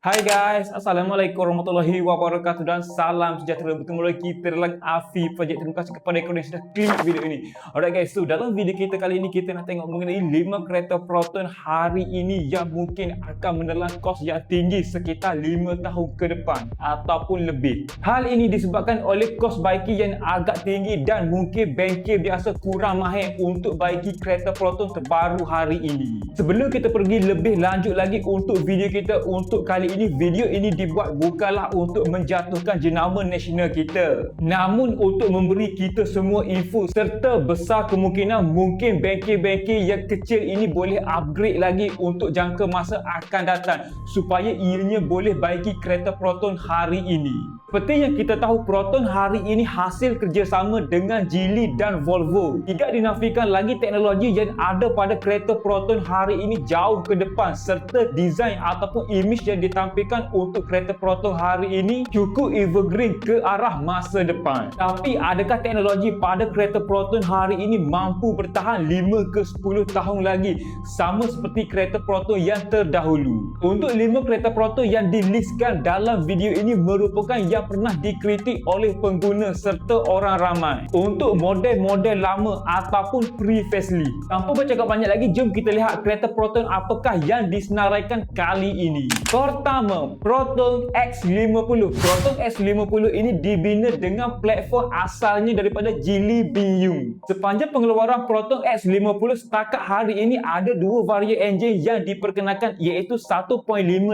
Hai guys, Assalamualaikum warahmatullahi wabarakatuh dan salam sejahtera. Bertemu lagi kita dalam Afi Project. Terima kasih kepada korang yang sudah klik video ini. Alright guys, so dalam video kita kali ini kita nak tengok mengenai 5 kereta Proton hari ini yang mungkin akan menelan kos yang tinggi sekitar 5 tahun ke depan ataupun lebih. Hal ini disebabkan oleh kos baiki yang agak tinggi dan mungkin bengkel biasa kurang mahir untuk baiki kereta Proton terbaru hari ini. Sebelum kita pergi lebih lanjut lagi untuk video kita untuk kali ini, video ini dibuat bukanlah untuk menjatuhkan jenama nasional kita, namun untuk memberi kita semua info serta besar kemungkinan mungkin bengkel-bengkel yang kecil ini boleh upgrade lagi untuk jangka masa akan datang supaya ianya boleh baiki kereta Proton hari ini. Seperti yang kita tahu, Proton hari ini hasil kerjasama dengan Geely dan Volvo. Tidak dinafikan lagi teknologi yang ada pada kereta Proton hari ini jauh ke depan serta desain ataupun image yang ditampilkan untuk kereta Proton hari ini cukup evergreen ke arah masa depan. Tapi adakah teknologi pada kereta Proton hari ini mampu bertahan 5 ke 10 tahun lagi sama seperti kereta Proton yang terdahulu? Untuk 5 kereta Proton yang dilistkan dalam video ini merupakan yang pernah dikritik oleh pengguna serta orang ramai untuk model-model lama ataupun pre-facelift. Tanpa bercakap banyak lagi, jom kita lihat kereta Proton apakah yang disenaraikan kali ini. Pertama, Proton X50. Proton X50 ini dibina dengan platform asalnya daripada Geely Biyun. Sepanjang pengeluaran Proton X50 setakat hari ini ada dua varian enjin yang diperkenalkan, iaitu 1.5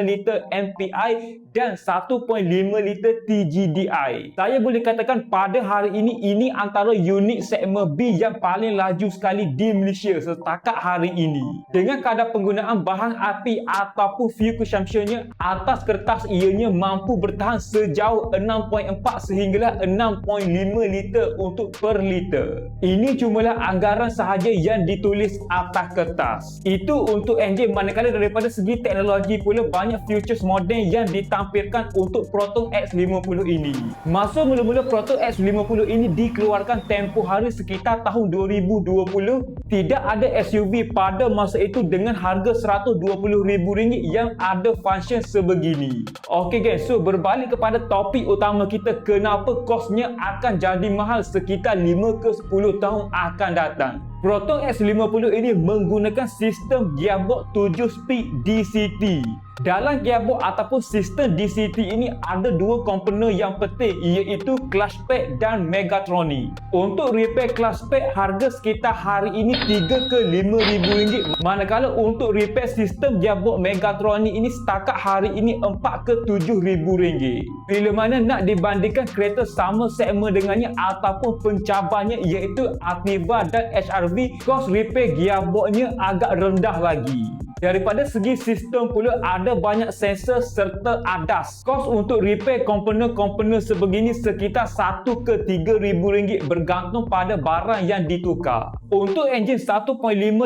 liter MPI dan 1.5 liter TGDI. Saya boleh katakan pada hari ini antara unit segmen B yang paling laju sekali di Malaysia setakat hari ini. Dengan kadar penggunaan bahan api ataupun fuel consumption-nya atas kertas, ianya mampu bertahan sejauh 6.4 sehinggalah 6.5 liter untuk per liter. Ini cumalah anggaran sahaja yang ditulis atas kertas. Itu untuk enjin, manakala daripada segi teknologi pula banyak features moden yang ditampilkan untuk Proton X50 ini. Masa mula-mula Proton X50 ini dikeluarkan tempoh hari sekitar tahun 2020, tidak ada SUV pada masa itu dengan harga RM120,000 yang ada function sebegini. Okey guys, so berbalik kepada topik utama kita, kenapa kosnya akan jadi mahal sekitar 5 ke 10 tahun akan datang. Proton X50 ini menggunakan sistem gearbox 7 speed DCT. Dalam gearbox ataupun sistem DCT ini ada dua komponen yang penting, iaitu clutch pad dan megatronic. Untuk repair clutch pad harga sekitar hari ini RM3 ke RM5,000, manakala untuk repair sistem gearbox megatronic ini setakat hari ini RM4 ke RM7,000. Bila mana nak dibandingkan kereta sama segmen dengannya ataupun pencabarnya iaitu Ativa dan HRV, kos repair gearboxnya agak rendah lagi. Daripada segi sistem pula ada banyak sensor serta ADAS. Kos untuk repair komponen-komponen sebegini sekitar RM1 ke RM3,000 bergantung pada barang yang ditukar. Untuk enjin 1.5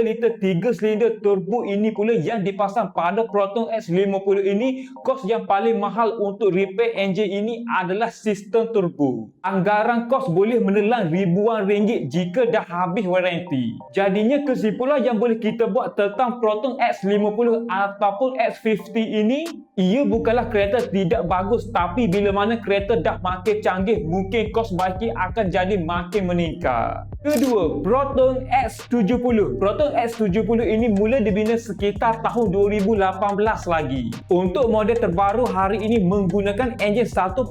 liter 3 silinder turbo ini pula yang dipasang pada Proton X50 ini, kos yang paling mahal untuk repair enjin ini adalah sistem turbo. Anggaran kos boleh menelan ribuan ringgit jika dah habis waranti. Jadinya kesimpulan yang boleh kita buat tentang Proton X50 ataupun X50 ini, ia bukanlah kereta tidak bagus, tapi bila mana kereta dah makin canggih, mungkin kos baiki akan jadi makin meningkat. Kedua, Proton X70. Proton X70 ini mula dibina sekitar tahun 2018 lagi. Untuk model terbaru hari ini menggunakan enjin 1.5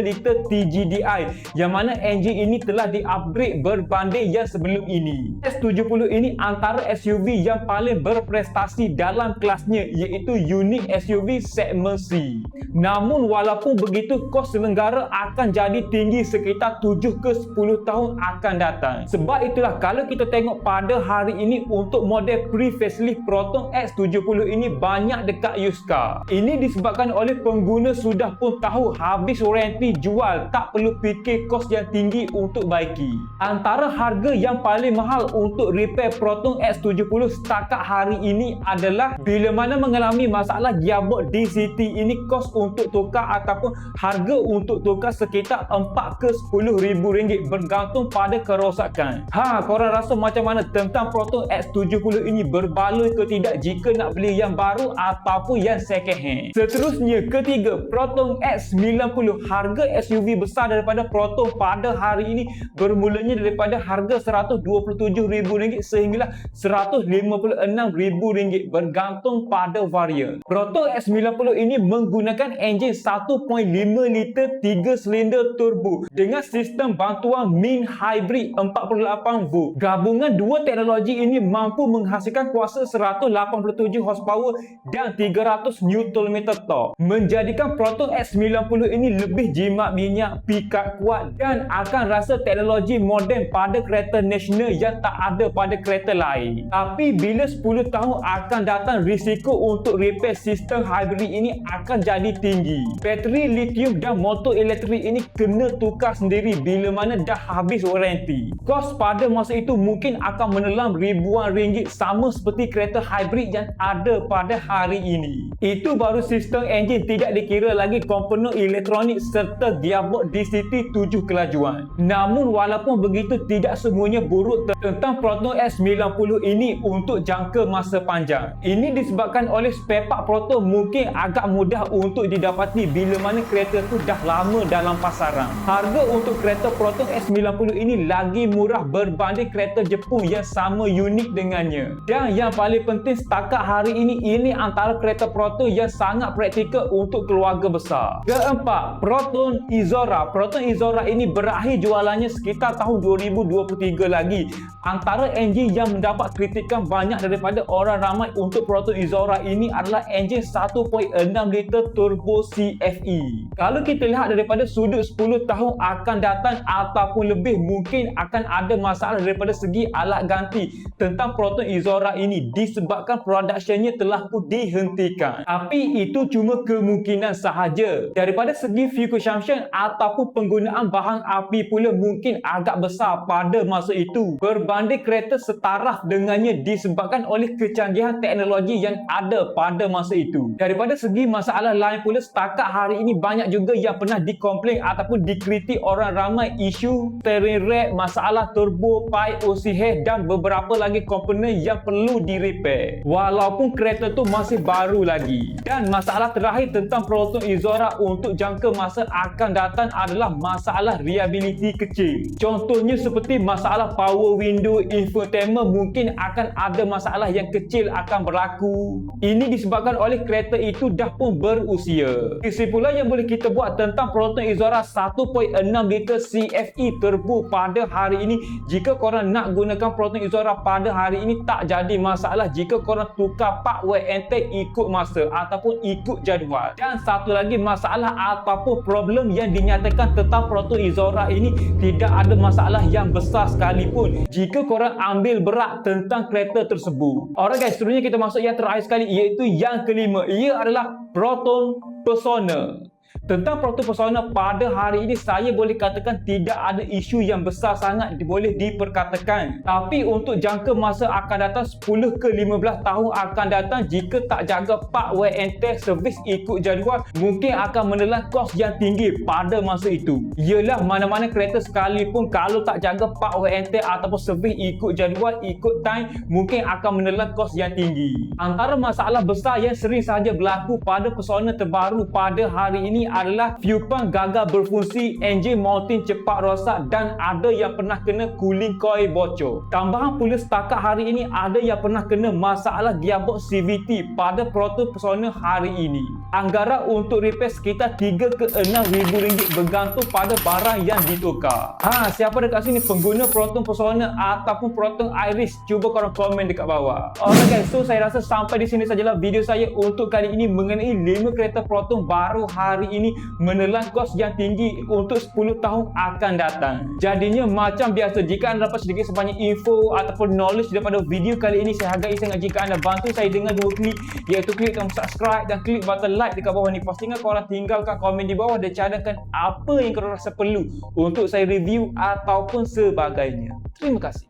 liter TGDI, yang mana enjin ini telah di-upgrade berbanding yang sebelum ini. X70 ini antara SUV yang paling berprestasi dalam kelasnya, iaitu unit SUV segmen C. Namun walaupun begitu, kos selenggara akan jadi tinggi sekitar 7 ke 10 tahun akan datang. Sebab itulah kalau kita tengok pada hari ini untuk model pre-facelift Proton X70 ini banyak dekat used car. Ini disebabkan oleh pengguna sudah pun tahu habis waranti jual, tak perlu fikir kos yang tinggi untuk baiki. Antara harga yang paling mahal untuk repair Proton X70 setakat hari ini adalah bila mana mengalami masalah gearbox DC DCT ini kos untuk tukar ataupun harga untuk tukar sekitar 4 ke 10 ribu ringgit bergantung pada kerosakan. Korang rasa macam mana tentang Proton X70 ini, berbaloi ke tidak jika nak beli yang baru ataupun yang second hand? Seterusnya, ketiga, Proton X90. Harga SUV besar daripada Proton pada hari ini bermulanya daripada harga RM127,000 sehinggalah RM156,000 bergantung pada varian. Proton X90 ini menggunakan enjin 1.5 liter 3 silinder turbo dengan sistem bantuan min hybrid 48 volt. Gabungan dua teknologi ini mampu menghasilkan kuasa 187 horsepower dan 300 Nm torque, menjadikan Proton X90 ini lebih jimat minyak, pickup kuat dan akan rasa teknologi moden pada kereta nasional yang tak ada pada kereta lain. Tapi bila 10 tahun akan datang, risiko untuk repair sistem hybrid ini akan jadi tinggi. Bateri lithium dan motor elektrik ini kena tukar sendiri bila mana dah habis waranti. Kos pada masa itu mungkin akan menelan ribuan ringgit, sama seperti kereta hybrid yang ada pada hari ini. Itu baru sistem enjin, tidak dikira lagi komponen elektronik serta gearbox DCT 7 kelajuan. Namun walaupun begitu, tidak semuanya buruk tentang Proton X90 ini untuk jangka masa panjang. Ini disebabkan oleh spare part Proton mungkin agak mudah untuk didapati bila mana kereta tu dah lama dalam pasaran. Harga untuk kereta Proton X90 ini lagi murah berbanding kereta Jepun yang sama unik dengannya. Dan yang paling penting setakat hari ini antara kereta Proton yang sangat praktikal untuk keluarga besar. Keempat, Proton Izora. Proton Izora ini berakhir jualannya sekitar tahun 2023 lagi. Antara enjin yang mendapat kritikan banyak daripada orang ramai untuk Proton Izora ini adalah enjin 1.6 liter turbo CFE. Kalau kita lihat daripada sudut 10 tahun akan datang ataupun lebih, mungkin akan ada masalah daripada segi alat ganti tentang Proton Izora ini disebabkan productionnya telah pun dihentikan. Tapi itu cuma kemungkinan sahaja. Daripada segi fuel consumption ataupun penggunaan bahan api pula mungkin agak besar pada masa itu berbanding kereta setaraf dengannya disebabkan oleh kecanggihan teknologi yang ada pada masa itu. Daripada segi masalah lain pula, setakat hari ini banyak juga yang pernah dikomplain ataupun dikritik orang ramai isu steering rack, masalah turbo, pipe, OCH dan beberapa lagi komponen yang perlu direpair walaupun kereta tu masih baru lagi. Dan masalah terakhir tentang Proton Izora untuk jangka masa akan datang adalah masalah reliability kecil. Contohnya seperti masalah power window, infotainment mungkin akan ada masalah yang kecil akan berlaku. Ini disebabkan oleh kereta itu dah pun berusia. Kesimpulan yang boleh kita buat tentang Proton Izora 1.6 liter CFE turbo pada hari ini, jika korang nak gunakan Proton Izora pada hari ini tak jadi masalah jika korang tukar part wear and tear ikut masa ataupun ikut jadual. Dan satu lagi masalah ataupun problem yang dinyatakan tentang Proton Izora ini, tidak ada masalah yang besar sekalipun jika korang ambil berat tentang kereta tersebut. Alright guys, seterusnya kita masuk yang terakhir sekali, iaitu yang kelima. Ia adalah Proton Persona. Tentang Proton Persona pada hari ini, saya boleh katakan tidak ada isu yang besar sangat boleh diperkatakan. Tapi untuk jangka masa akan datang 10 ke 15 tahun akan datang, jika tak jaga part wear and tear, servis ikut jadual, mungkin akan menelan kos yang tinggi pada masa itu. Ialah mana-mana kereta sekalipun kalau tak jaga part wear and tear ataupun servis ikut jadual, ikut time, mungkin akan menelan kos yang tinggi. Antara masalah besar yang sering saja berlaku pada Persona terbaru pada hari ini adalah fuel pump gagal berfungsi, enjin mounting cepat rosak dan ada yang pernah kena cooling coil bocor. Tambahan pula setakat hari ini ada yang pernah kena masalah gearbox CVT pada Proton Persona hari ini. Anggaran untuk repair sekitar 3 ke 6 ribu ringgit bergantung pada barang yang ditukar. Siapa dekat sini pengguna Proton Persona ataupun Proton Iris? Cuba korang komen dekat bawah. Alright guys, so saya rasa sampai di sini sajalah video saya untuk kali ini mengenai 5 kereta Proton baru hari ini menelan kos yang tinggi untuk 10 tahun akan datang. Jadinya macam biasa, jika anda dapat sedikit sebanyak info ataupun knowledge daripada video kali ini, saya hargai sangat jika anda bantu saya dengan 2 klik, iaitu klik tombol subscribe dan klik button like dekat bawah ni. Pastikan korang tinggalkan komen di bawah dan cadangkan apa yang korang rasa perlu untuk saya review ataupun sebagainya. Terima kasih.